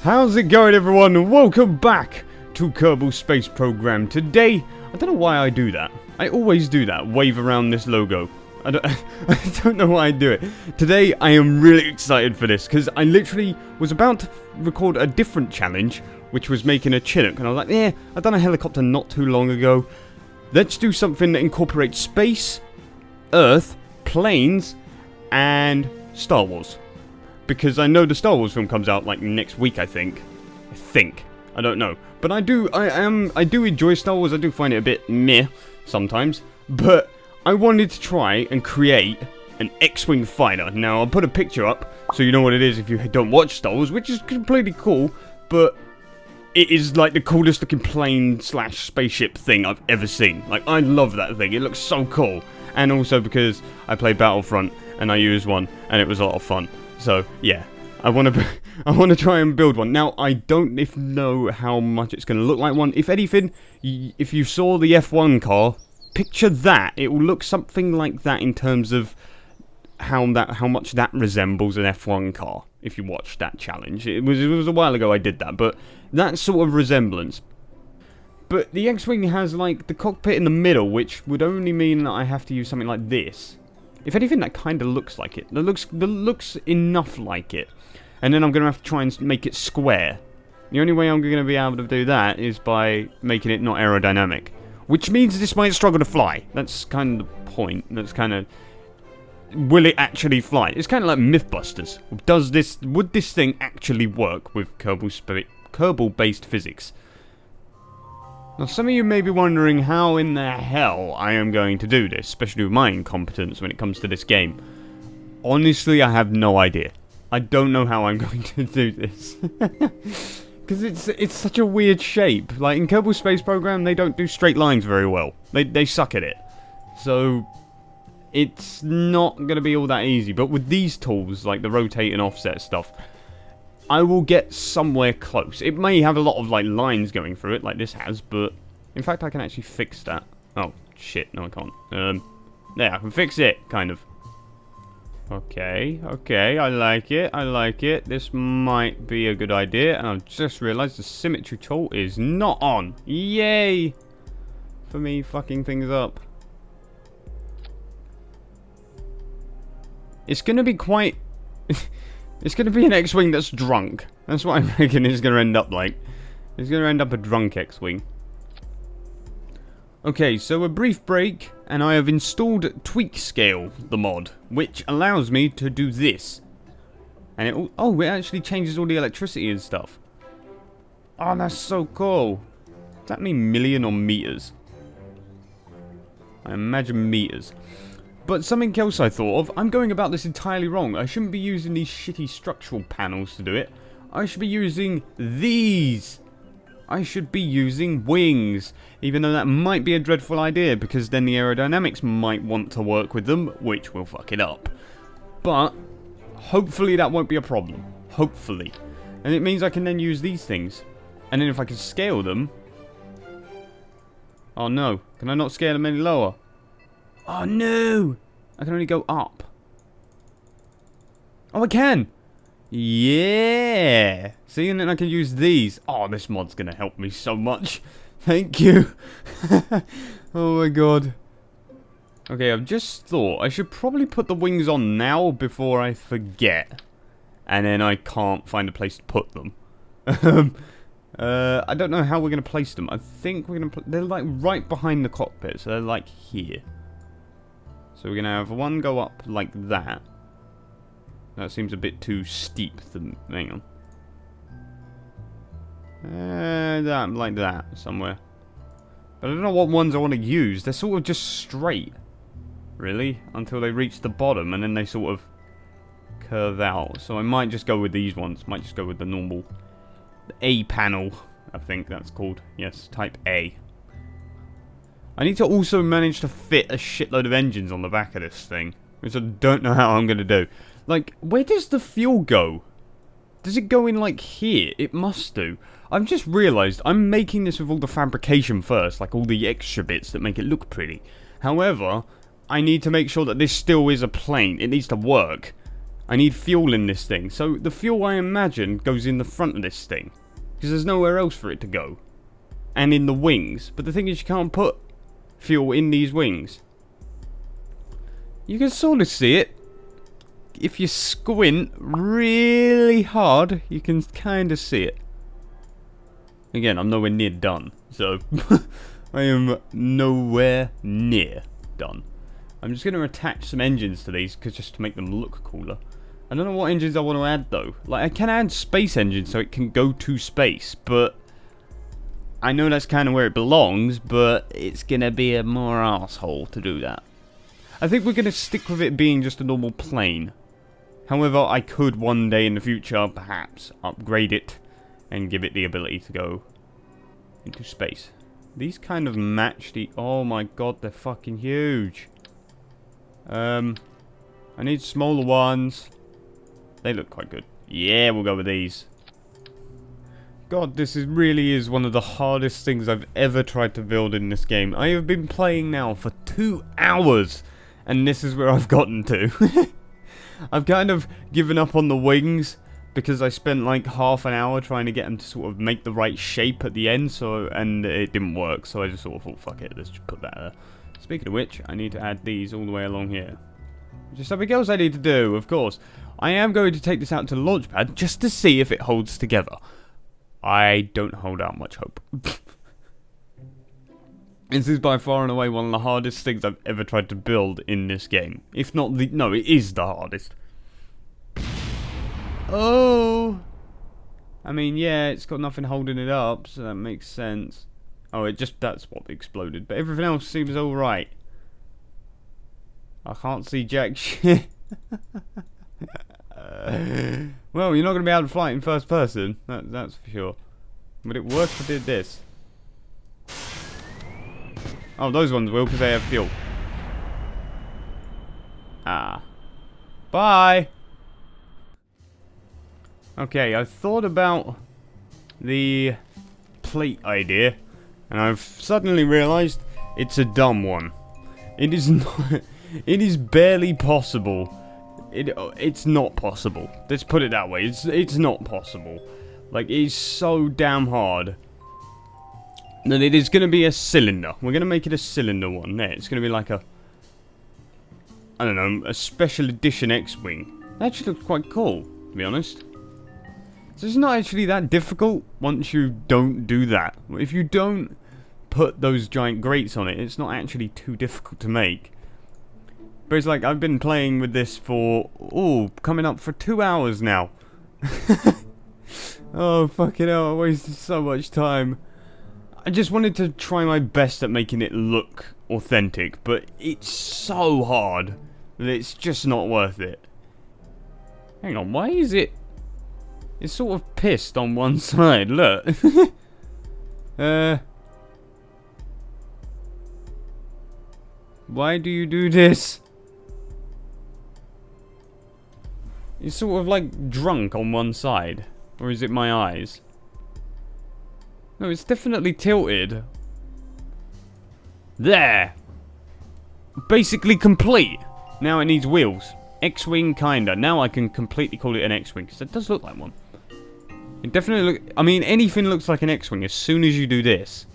How's it going, everyone? Welcome back to Kerbal Space Program. Today, I don't know why I do that. I always do that, wave around this logo. I don't know why I do it. Today, I am really excited for this, because I literally was about to record a different challenge, which was making a Chinook, and I was like, I've done a helicopter not too long ago. Let's do something that incorporates space, Earth, planes, and Star Wars. Because I know the Star Wars film comes out like next week, I think. I don't know. But I do enjoy Star Wars. I do find it a bit meh sometimes. But I wanted to try and create an X-Wing fighter. Now, I'll put a picture up so you know what it is if you don't watch Star Wars, which is completely cool. But it is like the coolest looking plane / spaceship thing I've ever seen. Like, I love that thing. It looks so cool. And also because I played Battlefront and I used one and it was a lot of fun. So, yeah, I want to try and build one. Now, I don't know how much it's going to look like one. If anything, if you saw the F1 car, picture that. It will look something like that in terms of how much that resembles an F1 car, if you watched that challenge. It was a while ago I did that, but that sort of resemblance. But the X-Wing has, like, the cockpit in the middle, which would only mean that I have to use something like this. If anything, that kind of looks like it. That looks enough like it. And then I'm going to have to try and make it square. The only way I'm going to be able to do that is by making it not aerodynamic. Which means this might struggle to fly. That's kind of the point. That's kind of... Will it actually fly? It's kind of like Mythbusters. Would this thing actually work with Kerbal-based physics? Now, some of you may be wondering how in the hell I am going to do this, especially with my incompetence when it comes to this game. Honestly, I have no idea. I don't know how I'm going to do this. Because it's such a weird shape. Like, in Kerbal Space Program, they don't do straight lines very well. They suck at it. So, it's not going to be all that easy. But with these tools, like the rotate and offset stuff, I will get somewhere close. It may have a lot of, like, lines going through it, like this has, but... In fact, I can actually fix that. Oh, shit, no I can't. There, I can fix it, kind of. Okay, I like it. This might be a good idea, and I've just realised the symmetry tool is not on. Yay! For me fucking things up. It's gonna be quite... It's going to be an X-Wing that's drunk. That's what I reckon it's going to end up like. It's going to end up a drunk X-Wing. Okay, so a brief break, and I have installed Tweak Scale, the mod, which allows me to do this. And it actually changes all the electricity and stuff. Oh, that's so cool. Does that mean million or meters? I imagine meters. But something else I thought of, I'm going about this entirely wrong. I shouldn't be using these shitty structural panels to do it. I should be using these. I should be using wings. Even though that might be a dreadful idea, because then the aerodynamics might want to work with them, which will fuck it up. But, hopefully that won't be a problem. Hopefully. And it means I can then use these things. And then if I can scale them... Oh no, can I not scale them any lower? Oh no! I can only go up. Oh, I can! Yeah! See, and then I can use these. Oh, this mod's gonna help me so much. Thank you. Oh my god. Okay, I've just thought I should probably put the wings on now before I forget. And then I can't find a place to put them. I don't know how we're gonna place them. I think we're gonna... They're like right behind the cockpit, so they're like here. So we're going to have one go up like that. That seems a bit too steep. Hang on. That, like that, somewhere. But I don't know what ones I want to use. They're sort of just straight. Really? Until they reach the bottom and then they sort of curve out. So I might just go with these ones. Might just go with the normal A panel, I think that's called. Yes, type A. I need to also manage to fit a shitload of engines on the back of this thing, which I don't know how I'm going to do. Like, where does the fuel go? Does it go in, like, here? It must do. I've just realised I'm making this with all the fabrication first, like all the extra bits that make it look pretty. However, I need to make sure that this still is a plane. It needs to work. I need fuel in this thing. So the fuel, I imagine, goes in the front of this thing. Because there's nowhere else for it to go. And in the wings. But the thing is, you can't put fuel in these wings. You can sort of see it. If you squint really hard, you can kind of see it. Again, I'm nowhere near done. So, I am nowhere near done. I'm just going to attach some engines to these, just to make them look cooler. I don't know what engines I want to add, though. Like, I can add space engines so it can go to space, but I know that's kind of where it belongs, but it's going to be a more arsehole to do that. I think we're going to stick with it being just a normal plane. However, I could one day in the future, perhaps, upgrade it and give it the ability to go into space. These kind of match the... Oh my god, they're fucking huge. I need smaller ones. They look quite good. Yeah, we'll go with these. God, this really is one of the hardest things I've ever tried to build in this game. I have been playing now for 2 hours, and this is where I've gotten to. I've kind of given up on the wings, because I spent like half an hour trying to get them to sort of make the right shape at the end, and it didn't work, so I just sort of thought, fuck it, let's just put that there. Speaking of which, I need to add these all the way along here. Just something else I need to do, of course. I am going to take this out to the launch pad just to see if it holds together. I don't hold out much hope. This is by far and away one of the hardest things I've ever tried to build in this game. If not the... No, it is the hardest. Oh! I mean, yeah, it's got nothing holding it up, so that makes sense. Oh, that's what exploded. But everything else seems alright. I can't see jack shit. Well, you're not going to be able to fly it in first person. That's for sure. Would it work if I did this? Oh, those ones will, because they have fuel. Ah. Bye! Okay, I've thought about the plate idea, and I've suddenly realised it's a dumb one. It is not... It is barely possible. It's not possible. Let's put it that way. It's not possible. Like, it's so damn hard that it is going to be a cylinder. We're going to make it a cylinder one. There, it's going to be like a... I don't know, a special edition X-Wing. That actually looks quite cool, to be honest. So it's not actually that difficult once you don't do that. If you don't put those giant grates on it, it's not actually too difficult to make. But it's like, I've been playing with this for, coming up for 2 hours now. Oh, fucking hell, I wasted so much time. I just wanted to try my best at making it look authentic, but it's so hard that it's just not worth it. Hang on, why is it... It's sort of pissed on one side, look. Why do you do this? It's sort of like drunk on one side. Or is it my eyes? No, it's definitely tilted. There! Basically complete! Now it needs wheels. X-Wing kinda. Now I can completely call it an X-Wing, because it does look like one. It definitely look... I mean, anything looks like an X-Wing as soon as you do this.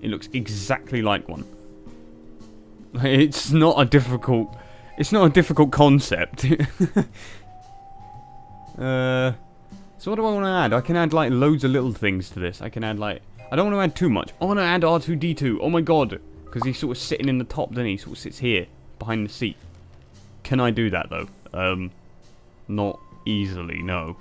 It looks exactly like one. It's not a difficult... It's not a difficult concept. So what do I want to add? I can add like loads of little things to this. I can add like... I don't want to add too much. I want to add R2-D2. Oh my god. Because he's sort of sitting in the top, doesn't he? He sort of sits here, behind the seat. Can I do that though? Not easily, no.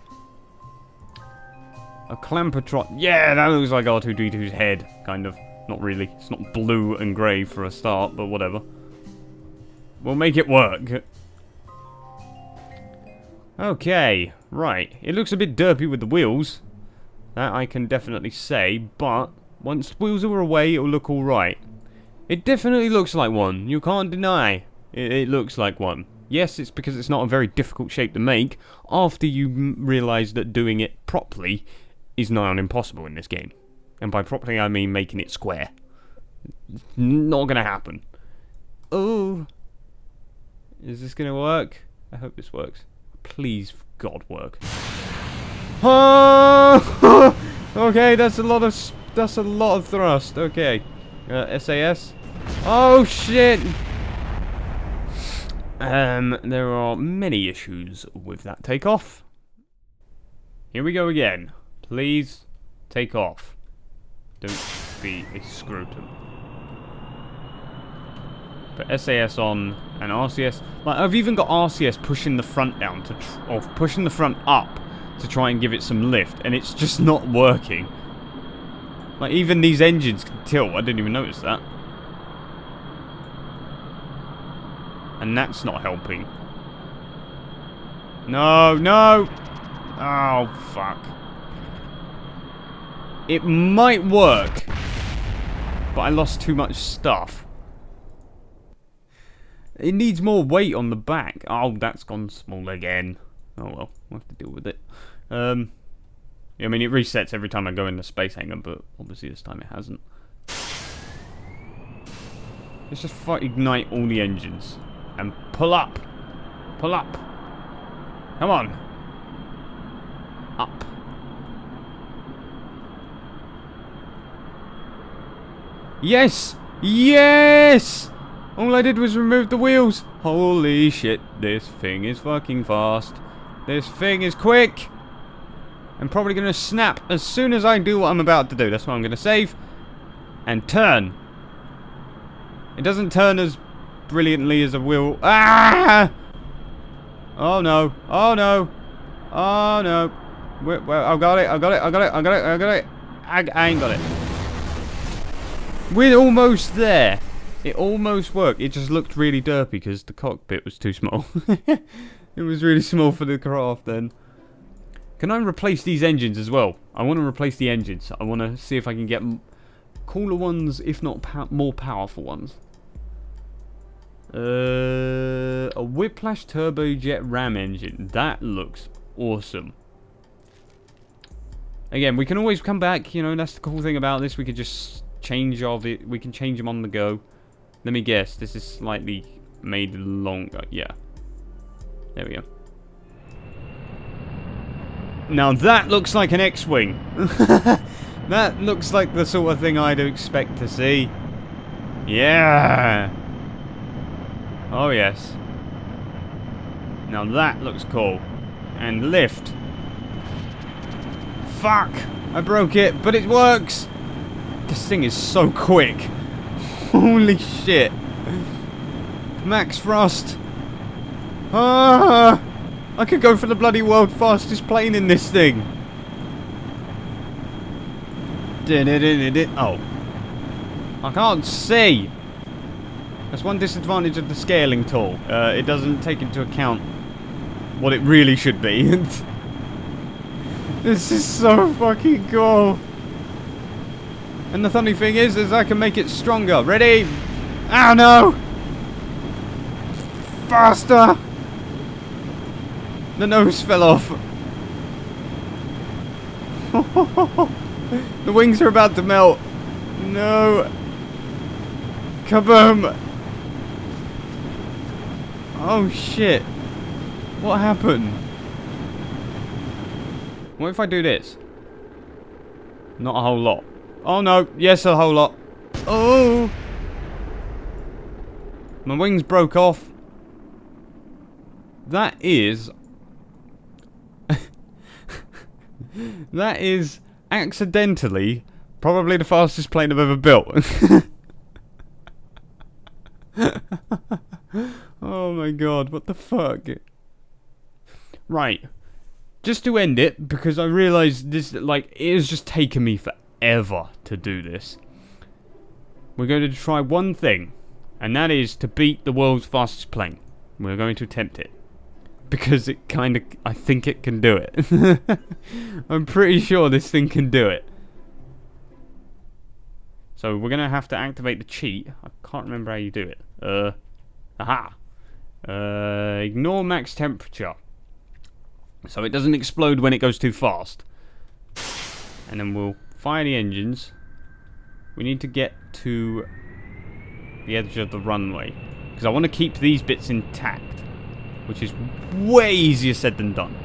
A Clampertrot. Yeah, that looks like R2-D2's head, kind of. Not really. It's not blue and grey for a start, but whatever. We'll make it work. Okay, right. It looks a bit derpy with the wheels. That I can definitely say, but once the wheels are away, it'll look alright. It definitely looks like one. You can't deny. It looks like one. Yes, it's because it's not a very difficult shape to make, after you realise that doing it properly is nigh on impossible in this game. And by properly, I mean making it square. It's not gonna happen. Oh. Is this gonna work? I hope this works. please, God, work. Oh! Okay, that's a lot of thrust. Okay. SAS. Oh, shit! There are many issues with that takeoff. Here we go again. Please, take off. Don't be a scrotum. Put SAS on and RCS. Like, I've even got RCS pushing the front down or pushing the front up to try and give it some lift, and it's just not working. Like, even these engines can tilt. I didn't even notice that. And that's not helping. No, no! Oh, fuck. It might work, but I lost too much stuff. It needs more weight on the back. Oh, that's gone small again. Oh well, we'll have to deal with it. Yeah, I mean, it resets every time I go in the space hangar, but obviously this time it hasn't. Let's just ignite all the engines. And pull up. Pull up. Come on. Up. Yes! Yes! All I did was remove the wheels. Holy shit, this thing is fucking fast. This thing is quick. I'm probably going to snap as soon as I do what I'm about to do. That's why I'm going to save. And turn. It doesn't turn as brilliantly as a wheel. Ah! Oh no. Oh no. Oh no. I've got it. I've got it. I've got it. I've got it. I've got it. I ain't got it. We're almost there. It almost worked. It just looked really derpy because the cockpit was too small. It was really small for the craft then. Can I replace these engines as well? I want to replace the engines. I want to see if I can get cooler ones, if not more powerful ones. A Whiplash turbojet ram engine. That looks awesome. Again, we can always come back. You know, that's the cool thing about this. We could just change we can change them on the go. Let me guess. This is slightly made longer. Yeah. There we go. Now that looks like an X-Wing. That looks like the sort of thing I'd expect to see. Yeah. Oh yes. Now that looks cool. And lift. Fuck! I broke it, but it works! This thing is so quick. Holy shit. Max thrust. Ah! I could go for the bloody world fastest plane in this thing. Oh. I can't see. That's one disadvantage of the scaling tool. It doesn't take into account what it really should be. This is so fucking cool. And the funny thing is I can make it stronger. Ready? Oh no! Faster! The nose fell off. The wings are about to melt. No. Kaboom! Oh shit. What happened? What if I do this? Not a whole lot. Oh no, yes, a whole lot. Oh! My wings broke off. That is... that is accidentally probably the fastest plane I've ever built. Oh my god, what the fuck? Right. Just to end it, because I realised this, like, it has just taken me forever to do this. We're going to try one thing, and that is to beat the world's fastest plane. We're going to attempt it. Because it kind of, I think it can do it. I'm pretty sure this thing can do it. So we're going to have to activate the cheat. I can't remember how you do it. Aha. Ignore max temperature. So it doesn't explode when it goes too fast. And then we'll fire the engines. We need to get to the edge of the runway. Because I want to keep these bits intact. which is way easier said than done.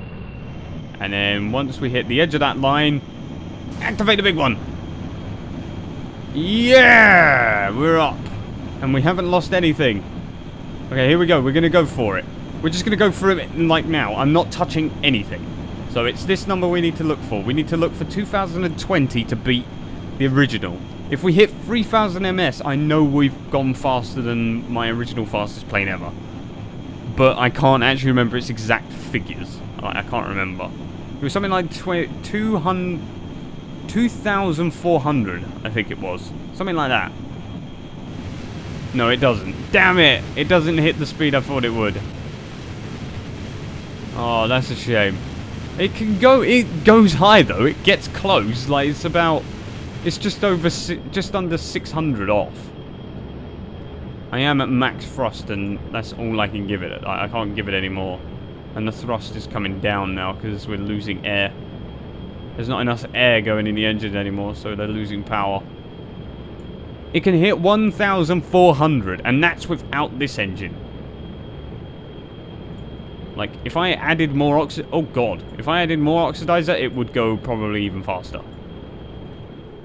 And then once we hit the edge of that line, activate the big one. Yeah, we're up. And we haven't lost anything. Okay, here we go. We're going to go for it. We're just going to go through it like now. I'm not touching anything. So it's this number we need to look for. We need to look for 2020 to beat the original. If we hit 3000 ms, I know we've gone faster than my original fastest plane ever. But I can't actually remember its exact figures. I can't remember. It was something like 2,400, I think it was. Something like that. No, it doesn't. Damn it! It doesn't hit the speed I thought it would. Oh, that's a shame. It can go. It goes high though. It gets close. Like it's about. It's just under 600 off. I am at max thrust, and that's all I can give it. I can't give it any more. And the thrust is coming down now because we're losing air. There's not enough air going in the engine anymore, so they're losing power. It can hit 1,400, and that's without this engine. Like, if I added more oh god. If I added more oxidizer, it would go probably even faster.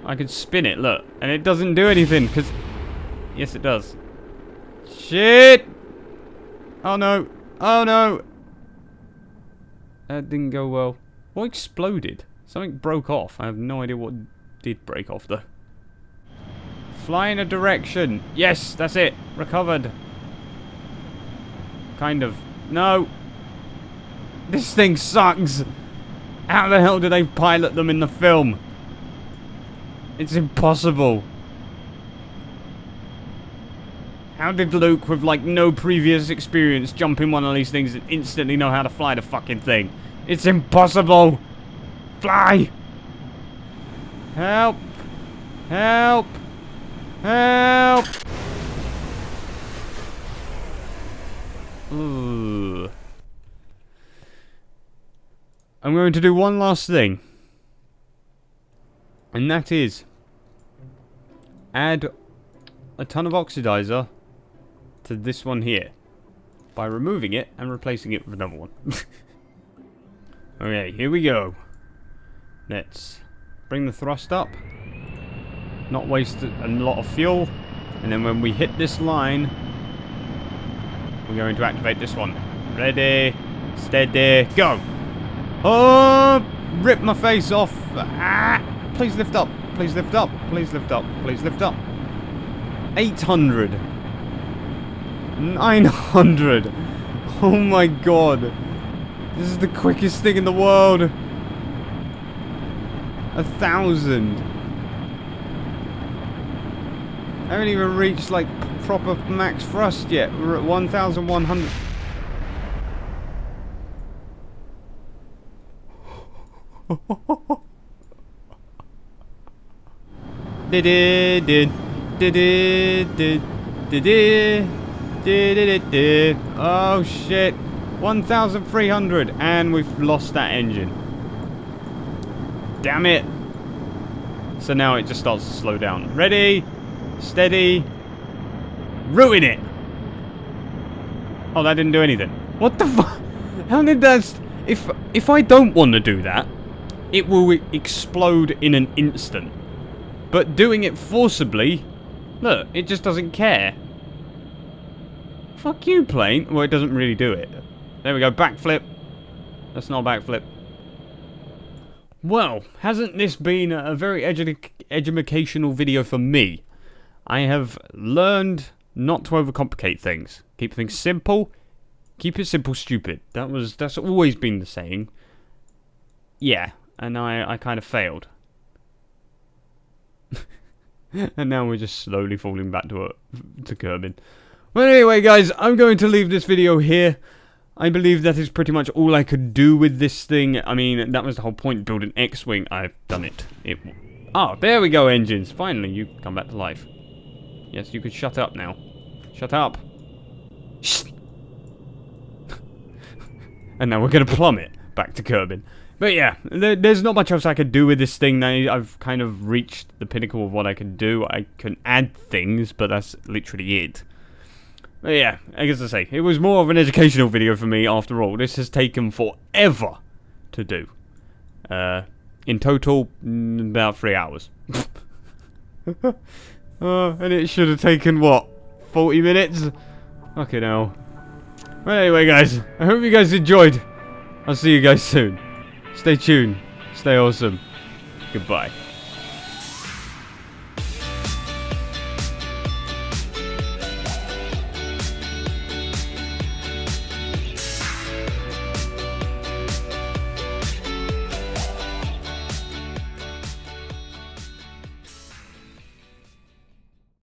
I could spin it, look. And it doesn't do anything, because... Yes, it does. Shit! Oh no. Oh no! That didn't go well. What exploded? Something broke off. I have no idea what did break off, though. Fly in a direction. Yes, that's it. Recovered. Kind of. No. This thing sucks. How the hell do they pilot them in the film? It's impossible. How did Luke, with like no previous experience, jump in one of these things and instantly know how to fly the fucking thing? It's impossible. Fly. Help. Help. Help. Ooh. I'm going to do one last thing. And that is add a ton of oxidizer to this one here by removing it and replacing it with another one. Okay, here we go. Let's bring the thrust up, not waste a lot of fuel, and then when we hit this line, we're going to activate this one. Ready, steady, go! Oh, rip my face off! Ah, please lift up, please lift up, please lift up, please lift up. 800. 900. Oh my god. This is the quickest thing in the world. 1,000. I haven't even reached like proper max thrust yet. We're at 1,100. Oh shit. 1,300 and we've lost that engine. Damn it. So now it just starts to slow down. Ready, steady, ruin it. Oh, that didn't do anything. What the fuck? How did that... If I don't want to do that, it will explode in an instant. But doing it forcibly, look, it just doesn't care. Fuck you, plane. Well, it doesn't really do it. There we go, backflip. That's not a backflip. Well, hasn't this been a very educational video for me? I have learned not to overcomplicate things. Keep things simple. Keep it simple, stupid. That's always been the saying. Yeah, and I kind of failed. And now we're just slowly falling back to Kerbal. Well, anyway, guys, I'm going to leave this video here. I believe that is pretty much all I could do with this thing. I mean, that was the whole point, build an X-Wing. I've done it. Oh, there we go, engines. Finally, you come back to life. Yes, you could shut up now. Shut up. Shh. And now we're going to plummet back to Kerbal. But yeah, there's not much else I could do with this thing. I've kind of reached the pinnacle of what I can do. I can add things, but that's literally it. But yeah, I guess I say, it was more of an educational video for me after all. This has taken forever to do. In total, about 3 hours. And it should have taken, what, 40 minutes? Fucking hell. Well, anyway, guys, I hope you guys enjoyed. I'll see you guys soon. Stay tuned. Stay awesome. Goodbye.